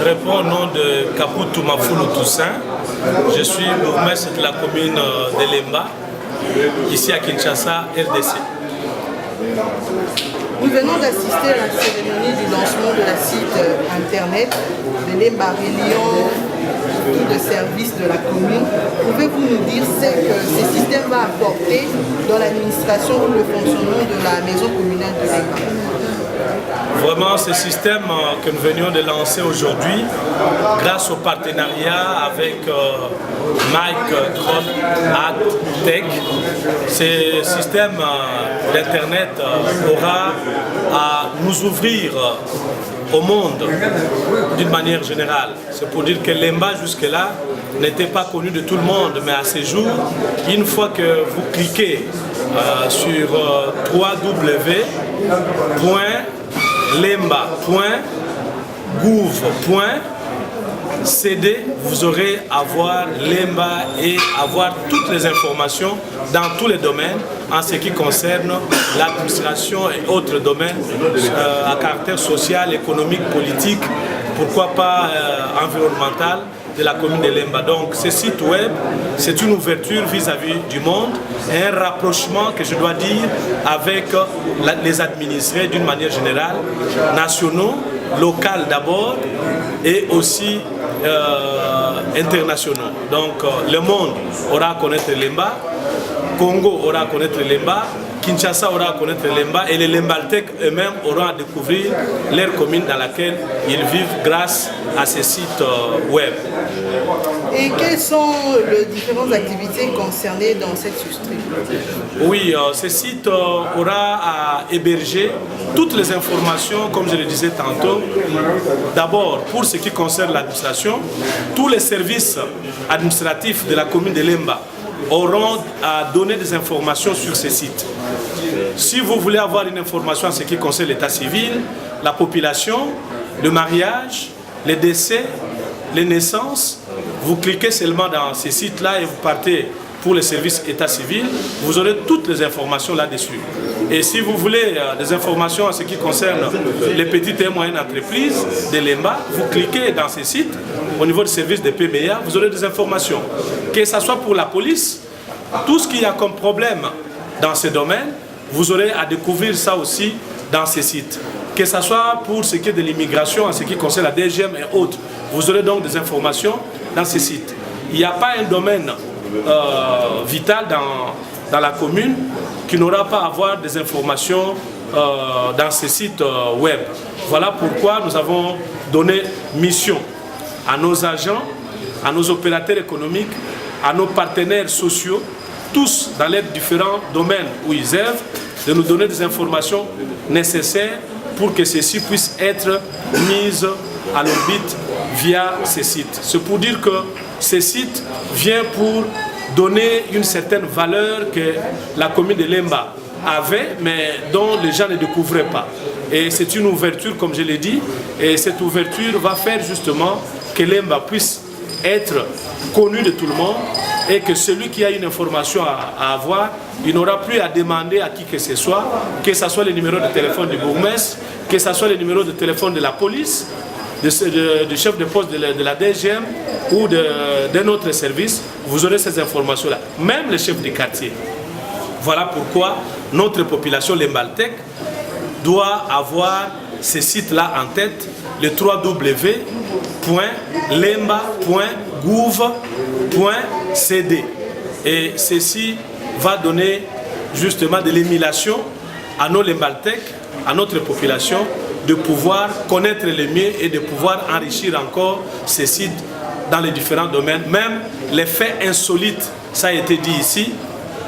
Je réponds au nom de Kaputu Mafulu Toussaint. Je suis bourgmestre de la commune de Lemba, ici à Kinshasa, RDC. Nous venons d'assister à la cérémonie du lancement de la site internet de Lemba Reliant de services de la commune. Pouvez-vous nous dire ce que ce système va apporter dans l'administration ou le fonctionnement de la maison communale de Lemba? Vraiment, ce système que nous venions de lancer aujourd'hui, grâce au partenariat avec Mike Tron Tech, ce système d'Internet aura à nous ouvrir au monde d'une manière générale. C'est pour dire que Lemba jusque-là n'était pas connu de tout le monde, mais à ce jour, une fois que vous cliquez sur www.lemba.gouv.cd, vous aurez à voir Lemba et avoir toutes les informations dans tous les domaines en ce qui concerne l'administration et autres domaines à caractère social, économique, politique, pourquoi pas environnemental de la commune de Lemba. Donc ce site web, c'est une ouverture vis-à-vis du monde et un rapprochement que je dois dire avec les administrés d'une manière générale, nationaux, locaux d'abord et aussi internationaux. Donc le monde aura à connaître Lemba, Congo aura à connaître Lemba, Kinshasa aura à connaître Lemba et les Lembaltèques eux-mêmes auront à découvrir leur commune dans laquelle ils vivent grâce à ces sites web. Et quelles sont les différentes activités concernées dans cette souscription? Oui, ce site aura à héberger toutes les informations, comme je le disais tantôt. D'abord, pour ce qui concerne l'administration, tous les services administratifs de la commune de Lemba auront à donner des informations sur ce site. Si vous voulez avoir une information en ce qui concerne l'état civil, la population, le mariage, les décès, les naissances, vous cliquez seulement dans ces sites-là et vous partez pour les services état civil, vous aurez toutes les informations là-dessus. Et si vous voulez des informations en ce qui concerne les petites et moyennes entreprises de Lemba, vous cliquez dans ces sites, au niveau du service de PMEA, vous aurez des informations. Que ce soit pour la police, tout ce qu'il y a comme problème dans ces domaines, vous aurez à découvrir ça aussi dans ces sites. Que ce soit pour ce qui est de l'immigration, en ce qui concerne la DGM et autres, vous aurez donc des informations dans ces sites. Il n'y a pas un domaine vital dans la commune qui n'aura pas à avoir des informations dans ces sites web. Voilà pourquoi nous avons donné mission à nos agents, à nos opérateurs économiques, à nos partenaires sociaux, tous dans les différents domaines où ils œuvrent, de nous donner des informations nécessaires pour que ceci puisse être mis à l'orbite via ces sites. C'est pour dire que ces sites viennent pour donner une certaine valeur que la commune de Lemba avait, mais dont les gens ne découvraient pas. Et c'est une ouverture, comme je l'ai dit, et cette ouverture va faire justement que Lemba puisse être connu de tout le monde et que celui qui a une information à avoir, il n'aura plus à demander à qui que ce soit le numéro de téléphone du bourgmestre, que ce soit le numéro de téléphone de la police, du chef de poste de la DGM ou d'un autre service, vous aurez ces informations-là. Même le chef de quartier. Voilà pourquoi notre population lembaltèque doit avoir ces sites-là en tête, le www.lemba.gouv.cd. Et ceci va donner justement de l'émulation à nos lembaltèques, à notre population, de pouvoir connaître les mieux et de pouvoir enrichir encore ces sites dans les différents domaines. Même les faits insolites, ça a été dit ici,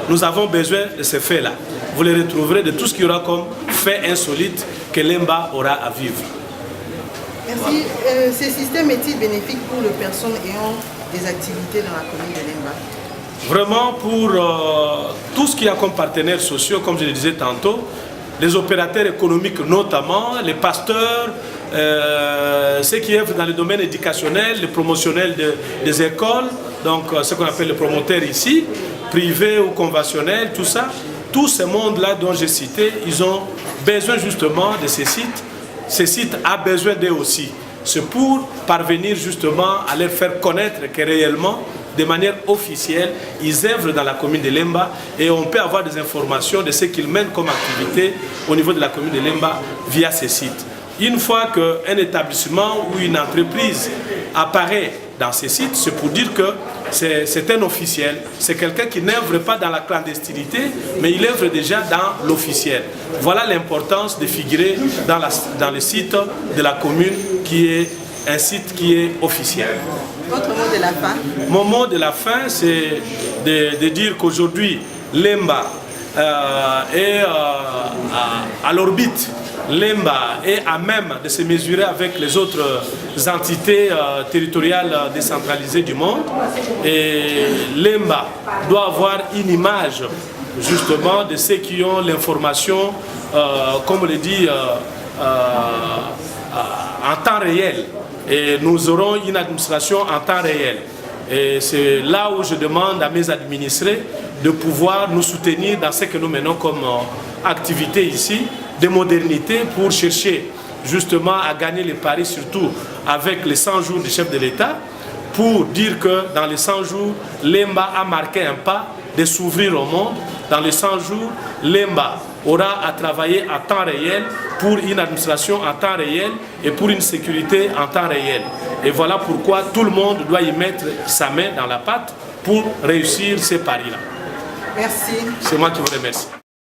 nous avons besoin de ces faits-là. Vous les retrouverez de tout ce qu'il y aura comme faits insolites que Lemba aura à vivre. Merci. Ce système est-il bénéfique pour les personnes ayant des activités dans la commune de Lemba? Vraiment pour tout ce qu'il y a comme partenaires sociaux, comme je le disais tantôt, les opérateurs économiques notamment, les pasteurs, ceux qui œuvrent dans le domaine éducationnel, les promotionnels des écoles, donc ce qu'on appelle les promoteurs ici, privés ou conventionnels, tout ça, tous ces mondes-là dont j'ai cité, ils ont besoin justement de ces sites. Ces sites ont besoin d'eux aussi. c'est pour parvenir justement à leur faire connaître que réellement, de manière officielle, ils œuvrent dans la commune de Lemba et on peut avoir des informations de ce qu'ils mènent comme activité au niveau de la commune de Lemba via ces sites. Une fois qu'un établissement ou une entreprise apparaît dans ces sites, c'est pour dire que c'est un officiel, c'est quelqu'un qui n'œuvre pas dans la clandestinité, mais il œuvre déjà dans l'officiel. Voilà l'importance de figurer dans le site de la commune qui est un site qui est officiel. Votre mot de la fin? Mon mot de la fin, c'est de dire qu'aujourd'hui, Lemba est à l'orbite. Lemba est à même de se mesurer avec les autres entités territoriales décentralisées du monde. Et Lemba doit avoir une image justement de ceux qui ont l'information, comme on le dit, en temps réel. Et nous aurons une administration en temps réel. Et c'est là où je demande à mes administrés de pouvoir nous soutenir dans ce que nous menons comme activité ici, de modernité pour chercher justement à gagner les paris, surtout avec les 100 jours du chef de l'État, pour dire que dans les 100 jours, Lemba a marqué un pas de s'ouvrir au monde. Dans les 100 jours, Lemba aura à travailler en temps réel pour une administration en temps réel et pour une sécurité en temps réel. Et voilà pourquoi tout le monde doit y mettre sa main dans la pâte pour réussir ces paris-là. Merci. C'est moi qui vous remercie.